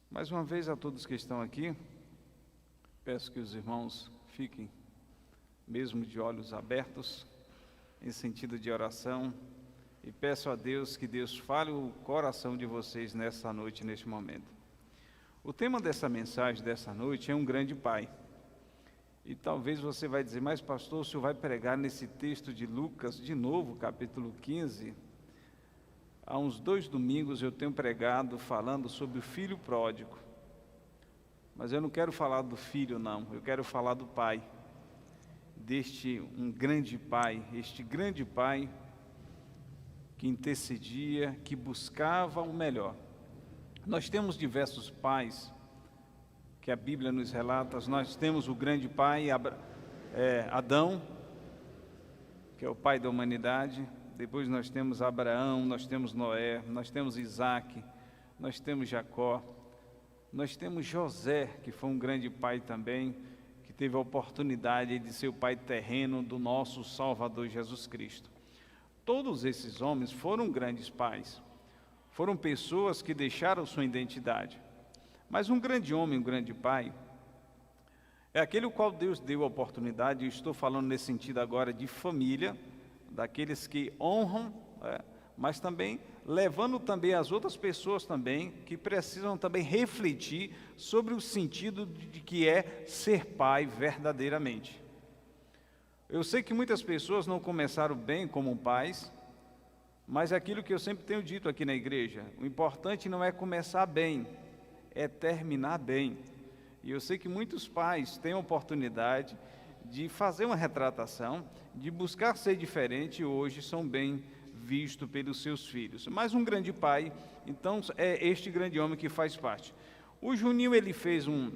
Mais uma vez a todos que estão aqui, peço que os irmãos fiquem mesmo de olhos abertos, em sentido de oração, e peço a Deus que Deus fale o coração de vocês nessa noite, neste momento. O tema dessa mensagem dessa noite é um grande Pai. E talvez você vai dizer, mas pastor, o senhor vai pregar nesse texto de Lucas, de novo, capítulo 15? Há uns 2 domingos eu tenho pregado falando sobre o filho pródigo. Mas eu não quero falar do filho, não. Eu quero falar do pai. Deste um grande pai, este grande pai que intercedia, que buscava o melhor. Nós temos diversos pais que a Bíblia nos relata. Nós temos o grande pai, Adão, que é o pai da humanidade. Depois nós temos Abraão, nós temos Noé, nós temos Isaac, nós temos Jacó, nós temos José, que foi um grande pai também, que teve a oportunidade de ser o pai terreno do nosso Salvador Jesus Cristo. Todos esses homens foram grandes pais, foram pessoas que deixaram sua identidade. Mas um grande homem, um grande pai, é aquele o qual Deus deu a oportunidade. Eu estou falando nesse sentido agora de família, daqueles que honram, mas também levando também as outras pessoas também, que precisam também refletir sobre o sentido de que é ser pai verdadeiramente. Eu sei que muitas pessoas não começaram bem como pais, mas é aquilo que eu sempre tenho dito aqui na igreja, o importante não é começar bem, é terminar bem. E eu sei que muitos pais têm a oportunidade de fazer uma retratação, de buscar ser diferente, e hoje são bem vistos pelos seus filhos. Mas um grande pai, então, é este grande homem que faz parte. O Juninho, ele fez um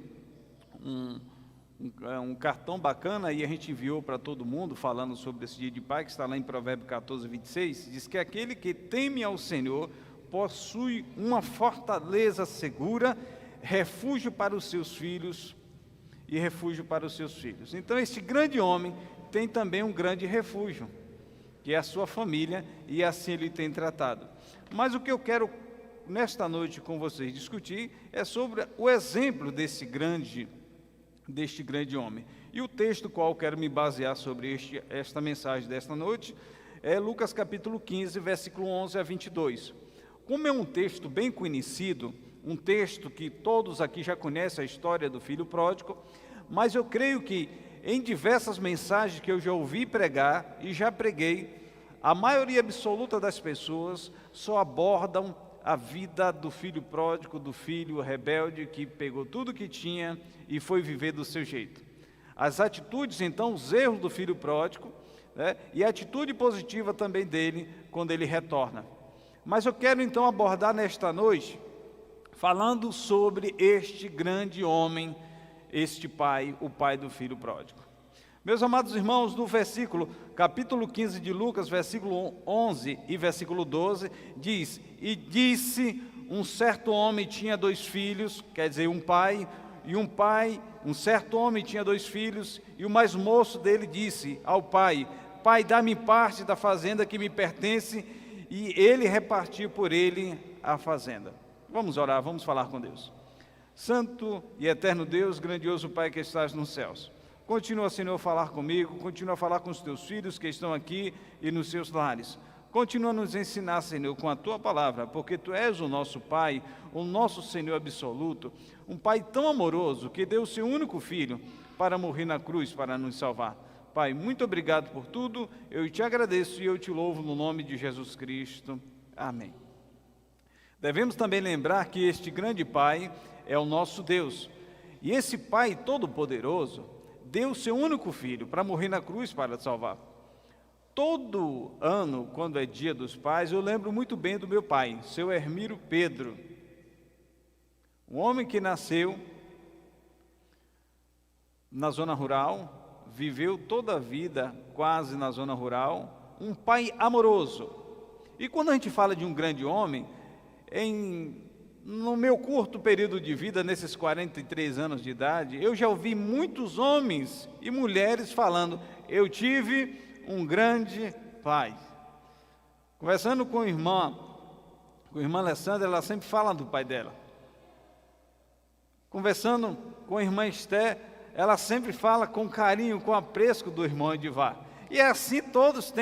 cartão bacana, e a gente enviou para todo mundo, falando sobre esse dia de pai, que está lá em Provérbios 14, 26, diz que aquele que teme ao Senhor possui uma fortaleza segura, refúgio para os seus filhos, e refúgio para os seus filhos. Então, este grande homem tem também um grande refúgio, que é a sua família, e assim ele tem tratado. Mas o que eu quero, nesta noite, com vocês discutir, é sobre o exemplo deste grande homem. E o texto qual eu quero me basear sobre esta mensagem desta noite é Lucas capítulo 15, versículo 11 a 22. Como é um texto bem conhecido, um texto que todos aqui já conhecem a história do filho pródigo, mas eu creio que em diversas mensagens que eu já ouvi pregar e já preguei, a maioria absoluta das pessoas só abordam a vida do filho pródigo, do filho rebelde que pegou tudo que tinha e foi viver do seu jeito. As atitudes, então, os erros do filho pródigo, e a atitude positiva também dele quando ele retorna. Mas eu quero então abordar nesta noite falando sobre este grande homem, este pai, o pai do filho pródigo. Meus amados irmãos, no capítulo 15 de Lucas, versículo 11 e versículo 12, diz: E disse, um certo homem tinha 2 filhos, quer dizer, um certo homem tinha 2 filhos, e o mais moço dele disse ao pai: Pai, dá-me parte da fazenda que me pertence, e ele repartiu por ele a fazenda. Vamos orar, vamos falar com Deus. Santo e eterno Deus, grandioso Pai que estás nos céus, continua, Senhor, a falar comigo, continua a falar com os teus filhos que estão aqui e nos seus lares. Continua a nos ensinar, Senhor, com a tua palavra, porque tu és o nosso Pai, o nosso Senhor absoluto, um Pai tão amoroso que deu o seu único filho para morrer na cruz, para nos salvar. Pai, muito obrigado por tudo, eu te agradeço e eu te louvo no nome de Jesus Cristo. Amém. Devemos também lembrar que este grande Pai é o nosso Deus. E esse Pai todo-poderoso deu o seu único filho para morrer na cruz para te salvar. Todo ano, quando é dia dos pais, eu lembro muito bem do meu pai, seu Hermílio Pedro. Um homem que nasceu na zona rural, viveu toda a vida quase na zona rural, um pai amoroso. E quando a gente fala de um grande homem, no meu curto período de vida, nesses 43 anos de idade, eu já ouvi muitos homens e mulheres falando: eu tive um grande pai. Conversando com a irmã Alessandra, ela sempre fala do pai dela. Conversando com a irmã Esté, ela sempre fala com carinho, com apreço do irmão Edivar. E assim todos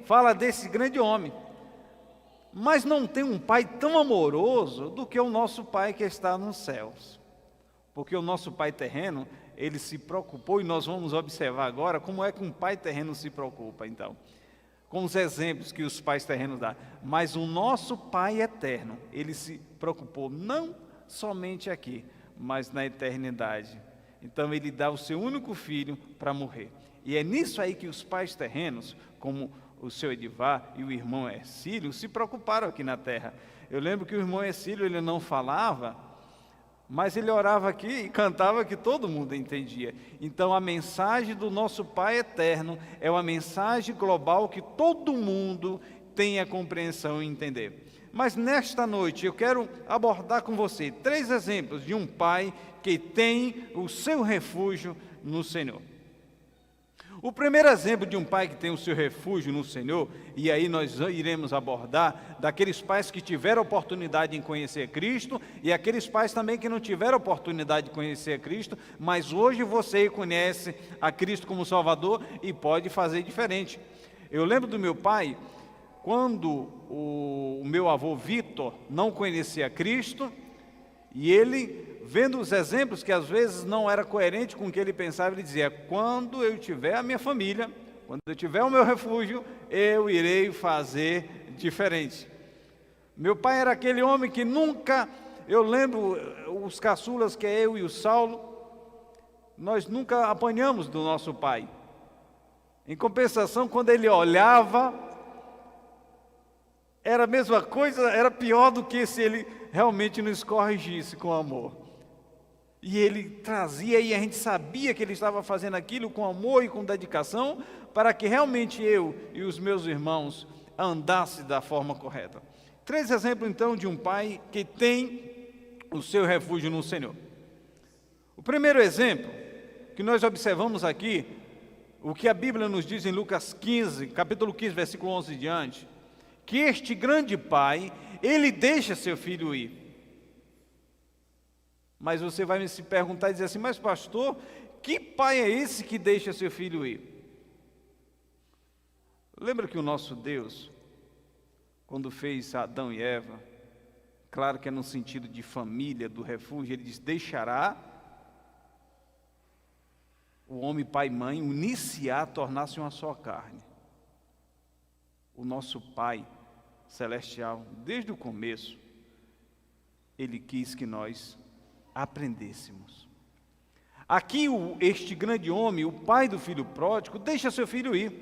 fala desse grande homem. Mas não tem um pai tão amoroso do que o nosso pai que está nos céus. Porque o nosso pai terreno, ele se preocupou, e nós vamos observar agora como é que um pai terreno se preocupa, então. Com os exemplos que os pais terrenos dão. Mas o nosso pai eterno, ele se preocupou não somente aqui, mas na eternidade. Então ele dá o seu único filho para morrer. E é nisso aí que os pais terrenos, como o seu Edivar e o irmão Ercílio, se preocuparam aqui na terra. Eu lembro que o irmão Ercílio, ele não falava, mas ele orava aqui e cantava que todo mundo entendia. Então a mensagem do nosso Pai eterno é uma mensagem global que todo mundo tem a compreensão e entender. Mas nesta noite eu quero abordar com você 3 exemplos de um pai que tem o seu refúgio no Senhor. O primeiro exemplo de um pai que tem o seu refúgio no Senhor, e aí nós iremos abordar daqueles pais que tiveram oportunidade em conhecer Cristo, e aqueles pais também que não tiveram oportunidade de conhecer Cristo, mas hoje você conhece a Cristo como Salvador e pode fazer diferente. Eu lembro do meu pai, quando o meu avô Vitor não conhecia Cristo, e ele, vendo os exemplos que às vezes não era coerente com o que ele pensava, ele dizia: quando eu tiver a minha família, quando eu tiver o meu refúgio, eu irei fazer diferente. Meu pai era aquele homem que nunca, eu lembro os caçulas, que é eu e o Saulo, nós nunca apanhamos do nosso pai. Em compensação, quando ele olhava, era a mesma coisa, era pior do que se ele realmente nos corrigisse com amor. E ele trazia, e a gente sabia que ele estava fazendo aquilo com amor e com dedicação, para que realmente eu e os meus irmãos andassem da forma correta. 3 exemplos então de um pai que tem o seu refúgio no Senhor. O primeiro exemplo, que nós observamos aqui, o que a Bíblia nos diz em Lucas 15, capítulo 15, versículo 11 em diante, que este grande pai, ele deixa seu filho ir. Mas você vai se perguntar e dizer assim: mas pastor, que pai é esse que deixa seu filho ir? Lembra que o nosso Deus, quando fez Adão e Eva, claro que é no sentido de família, do refúgio, ele diz: deixará o homem, pai e mãe, unir-se-á, tornar-se uma só carne. O nosso Pai Celestial, desde o começo, Ele quis que nós aprendêssemos. Aqui este grande homem, o pai do filho pródigo, deixa seu filho ir.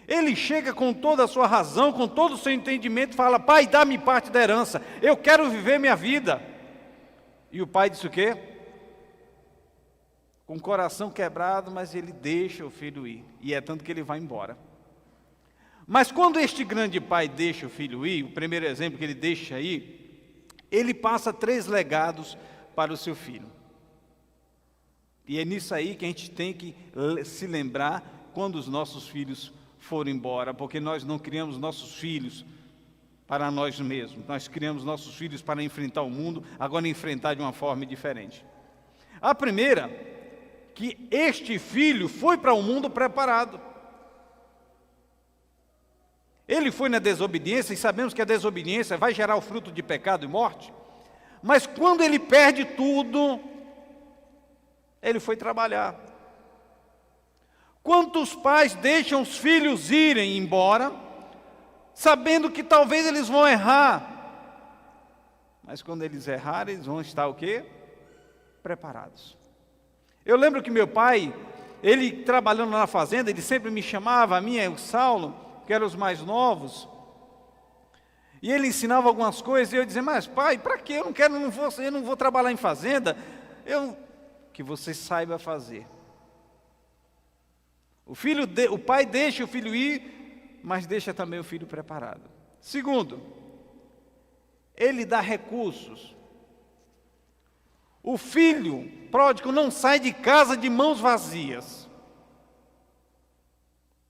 Ele chega com toda a sua razão, com todo o seu entendimento, e fala: pai, dá-me parte da herança, eu quero viver minha vida. E o pai disse o quê? Com o coração quebrado, mas ele deixa o filho ir, e é tanto que ele vai embora. Mas quando este grande pai deixa o filho ir, o primeiro exemplo que ele deixa ir, ele passa 3 legados para o seu filho. E é nisso aí que a gente tem que se lembrar quando os nossos filhos forem embora, porque nós não criamos nossos filhos para nós mesmos, nós criamos nossos filhos para enfrentar o mundo, agora enfrentar de uma forma diferente. A primeira, que este filho foi para o mundo preparado. Ele foi na desobediência, e sabemos que a desobediência vai gerar o fruto de pecado e morte. Mas quando ele perde tudo, ele foi trabalhar. Quantos pais deixam os filhos irem embora, sabendo que talvez eles vão errar? Mas quando eles errarem, eles vão estar o quê? Preparados. Eu lembro que meu pai, ele trabalhando na fazenda, ele sempre me chamava, a mim e o Saulo, que eram os mais novos, e ele ensinava algumas coisas, e eu dizia: mas pai, para quê? Eu não vou trabalhar em fazenda, que você saiba fazer. O pai deixa o filho ir, mas deixa também o filho preparado. Segundo, ele dá recursos. O filho pródigo não sai de casa de mãos vazias.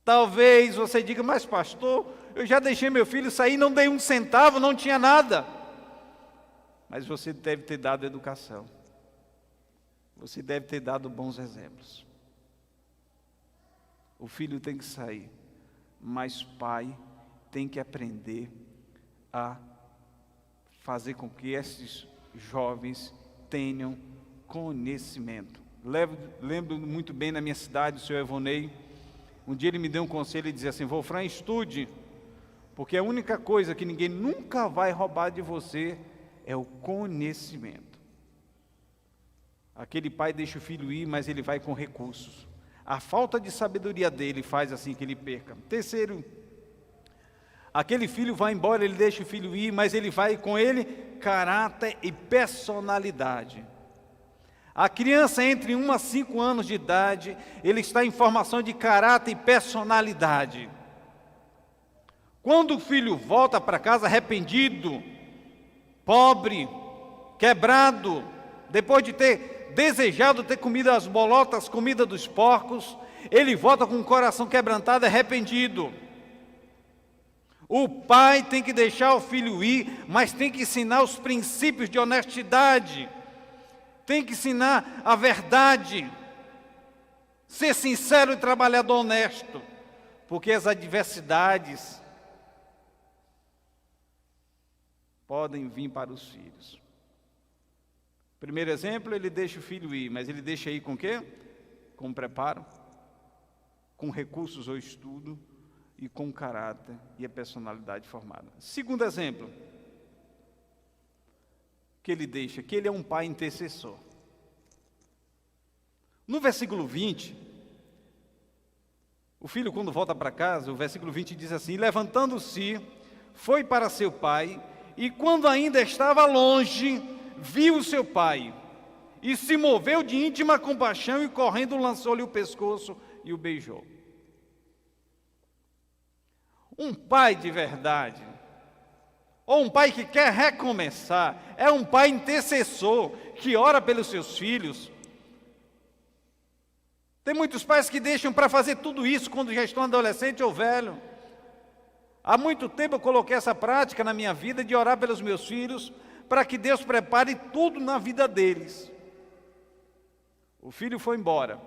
Talvez você diga: mas pastor, eu já deixei meu filho sair, não dei 1 centavo, não tinha nada. Mas você deve ter dado educação. Você deve ter dado bons exemplos. O filho tem que sair, mas pai tem que aprender a fazer com que esses jovens tenham conhecimento. Lembro muito bem na minha cidade, o senhor Evonei, um dia ele me deu um conselho e dizia assim: Wolfram, estude, porque a única coisa que ninguém nunca vai roubar de você é o conhecimento. Aquele pai deixa o filho ir, mas ele vai com recursos. A falta de sabedoria dele faz assim que ele perca. Terceiro, aquele filho vai embora, ele deixa o filho ir, mas ele vai com ele caráter e personalidade. A criança entre 1 a 5 anos de idade, ele está em formação de caráter e personalidade. Quando o filho volta para casa arrependido, pobre, quebrado, depois de ter desejado ter comido as bolotas, comida dos porcos, ele volta com o coração quebrantado, arrependido. O pai tem que deixar o filho ir, mas tem que ensinar os princípios de honestidade, tem que ensinar a verdade, ser sincero e trabalhador honesto, porque as adversidades podem vir para os filhos. Primeiro exemplo, ele deixa o filho ir, mas ele deixa ir com o quê? Com preparo, com recursos ou estudo e com caráter e a personalidade formada. Segundo exemplo, que ele deixa, que ele é um pai intercessor. No versículo 20, o filho quando volta para casa, o versículo 20 diz assim: levantando-se, foi para seu pai, e quando ainda estava longe, viu o seu pai, e se moveu de íntima compaixão, e correndo lançou-lhe o pescoço e o beijou. Um pai de verdade, ou um pai que quer recomeçar, é um pai intercessor, que ora pelos seus filhos. Tem muitos pais que deixam para fazer tudo isso quando já estão adolescente ou velho. Há muito tempo eu coloquei essa prática na minha vida de orar pelos meus filhos, para que Deus prepare tudo na vida deles. O filho foi embora,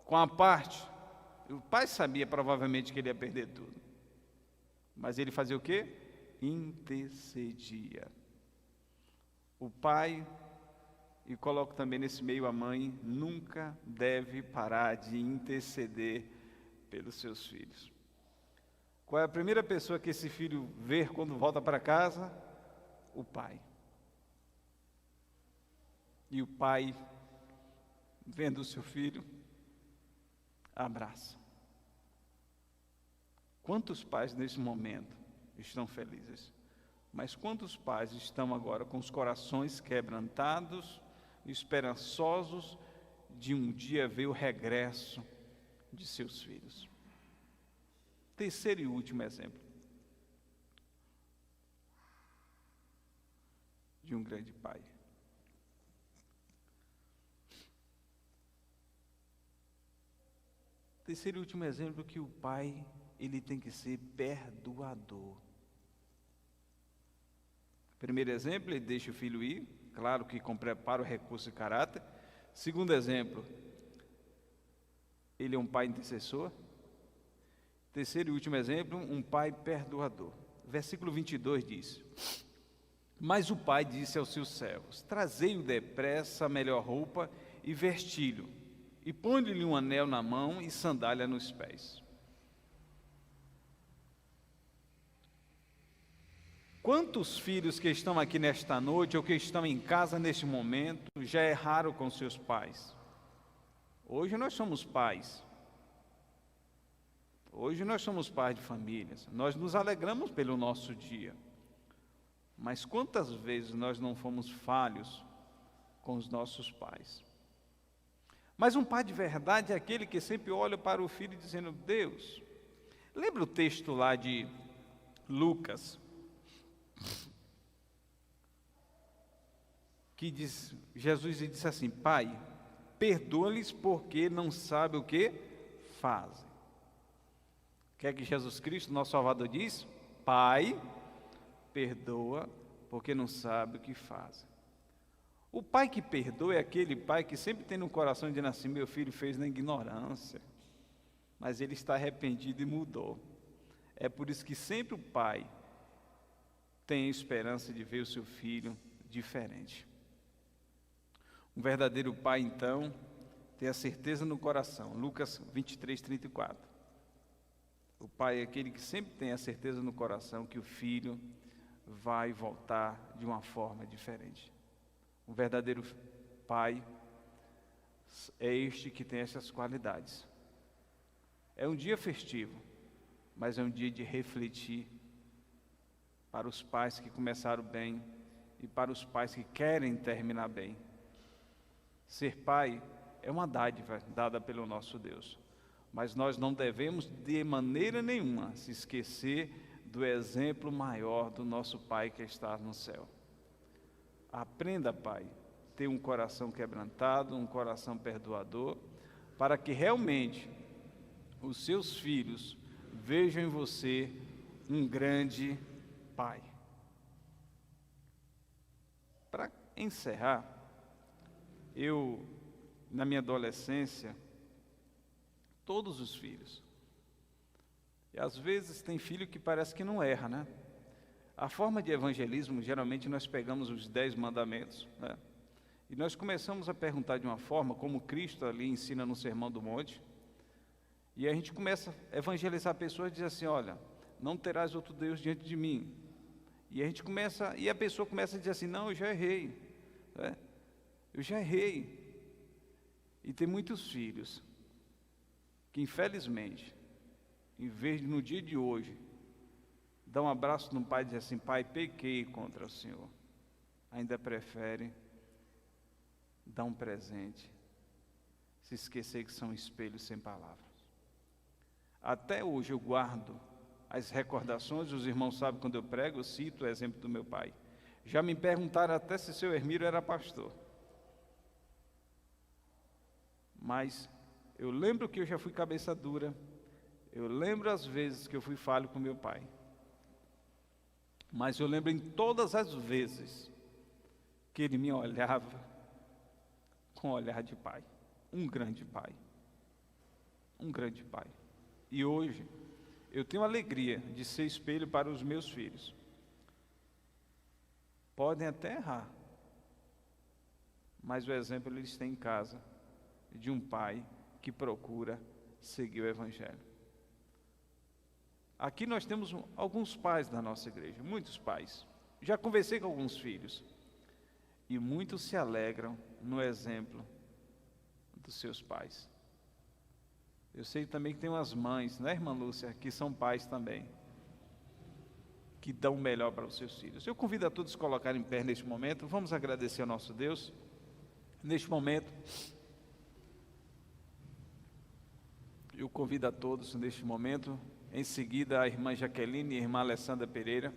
com a parte, o pai sabia provavelmente que ele ia perder tudo, mas ele fazia o quê? Intercedia. O pai, e coloco também nesse meio a mãe, nunca deve parar de interceder pelos seus filhos. Qual é a primeira pessoa que esse filho vê quando volta para casa? O pai. E o pai, vendo o seu filho, abraça. Quantos pais nesse momento estão felizes? Mas quantos pais estão agora com os corações quebrantados, esperançosos de um dia ver o regresso de seus filhos? Terceiro e último exemplo de um grande pai. Terceiro e último exemplo, que o pai, ele tem que ser perdoador. Primeiro exemplo, ele deixa o filho ir, claro que com preparo, recurso e caráter. Segundo exemplo, ele é um pai intercessor. Terceiro e último exemplo, um pai perdoador. Versículo 22 diz: mas o pai disse aos seus servos: trazei-o depressa a melhor roupa e vestilho, e põe-lhe um anel na mão e sandália nos pés. Quantos filhos que estão aqui nesta noite, ou que estão em casa neste momento, já erraram com seus pais? Hoje nós somos pais. Hoje nós somos pais de famílias. Nós nos alegramos pelo nosso dia. Mas quantas vezes nós não fomos falhos com os nossos pais? Mas um pai de verdade é aquele que sempre olha para o filho dizendo: Deus, lembra o texto lá de Lucas, que diz, Jesus disse assim: Pai, perdoa-lhes porque não sabem o que fazem. O que é que Jesus Cristo, nosso Salvador, diz? Pai, perdoa porque não sabe o que fazem. O pai que perdoa é aquele pai que sempre tem no coração de assim, meu filho fez na ignorância, mas ele está arrependido e mudou. É por isso que sempre o pai tem a esperança de ver o seu filho diferente. Um verdadeiro pai, então, tem a certeza no coração. Lucas 23, 34. O pai é aquele que sempre tem a certeza no coração que o filho vai voltar de uma forma diferente. Um verdadeiro pai é este que tem essas qualidades. É um dia festivo, mas é um dia de refletir para os pais que começaram bem e para os pais que querem terminar bem. Ser pai é uma dádiva dada pelo nosso Deus, mas nós não devemos de maneira nenhuma se esquecer do exemplo maior do nosso Pai que está no céu. Aprenda, pai, ter um coração quebrantado, um coração perdoador, para que realmente os seus filhos vejam em você um grande pai. Para encerrar, eu, na minha adolescência, todos os filhos, e às vezes tem filho que parece que não erra, né? A forma de evangelismo, geralmente nós pegamos os 10 mandamentos, né? E nós começamos a perguntar de uma forma, como Cristo ali ensina no Sermão do Monte, e a gente começa a evangelizar pessoas e dizer assim, olha, não terás outro Deus diante de mim. E a pessoa começa a dizer assim, não, eu já errei, né? Eu já errei. E tem muitos filhos que, infelizmente, em vez de no dia de hoje, dar um abraço no pai e dizer assim, pai, pequei contra o Senhor, ainda prefere dar um presente, se esquecer que são espelhos sem palavras. Até hoje eu guardo as recordações, os irmãos sabem quando eu prego, eu cito o exemplo do meu pai. Já me perguntaram até se seu Hermílio era pastor. Mas eu lembro que eu já fui cabeça dura, eu lembro as vezes que eu fui falho com meu pai. Mas eu lembro em todas as vezes que ele me olhava com olhar de pai, um grande pai, um grande pai. E hoje eu tenho a alegria de ser espelho para os meus filhos. Podem até errar, mas o exemplo eles têm em casa de um pai que procura seguir o Evangelho. Aqui nós temos alguns pais da nossa igreja, muitos pais. Já conversei com alguns filhos e muitos se alegram no exemplo dos seus pais. Eu sei também que tem umas mães, né, irmã Lúcia, que são pais também, que dão o melhor para os seus filhos. Eu convido a todos a se colocarem em pé neste momento. Vamos agradecer ao nosso Deus. Neste momento, eu convido a todos neste momento. Em seguida, a irmã Jaqueline e a irmã Alessandra Pereira,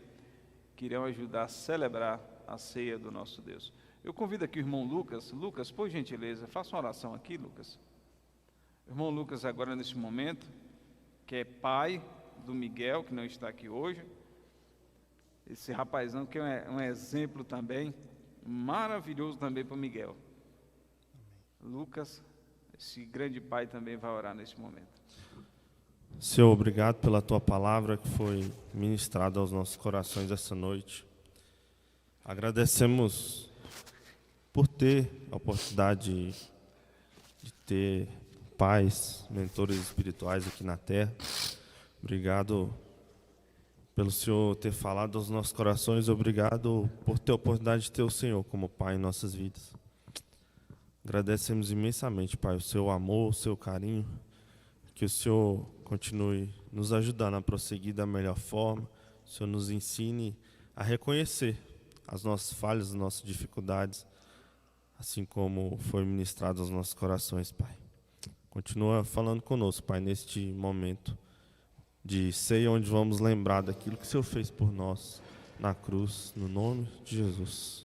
que irão ajudar a celebrar a ceia do nosso Deus. Eu convido aqui o irmão Lucas. Lucas, por gentileza, faça uma oração aqui, Lucas. O irmão Lucas agora nesse momento, que é pai do Miguel, que não está aqui hoje. Esse rapazão que é um exemplo também, maravilhoso também para o Miguel. Lucas, esse grande pai também vai orar nesse momento. Senhor, obrigado pela Tua palavra que foi ministrada aos nossos corações essa noite. Agradecemos por ter a oportunidade de ter pais, mentores espirituais aqui na terra. Obrigado pelo Senhor ter falado aos nossos corações. Obrigado por ter a oportunidade de ter o Senhor como Pai em nossas vidas. Agradecemos imensamente, Pai, o Seu amor, o Seu carinho. Que o Senhor continue nos ajudando a prosseguir da melhor forma. O Senhor nos ensine a reconhecer as nossas falhas, as nossas dificuldades, assim como foi ministrado aos nossos corações, Pai. Continua falando conosco, Pai, neste momento de ceia, onde vamos lembrar daquilo que o Senhor fez por nós na cruz, no nome de Jesus.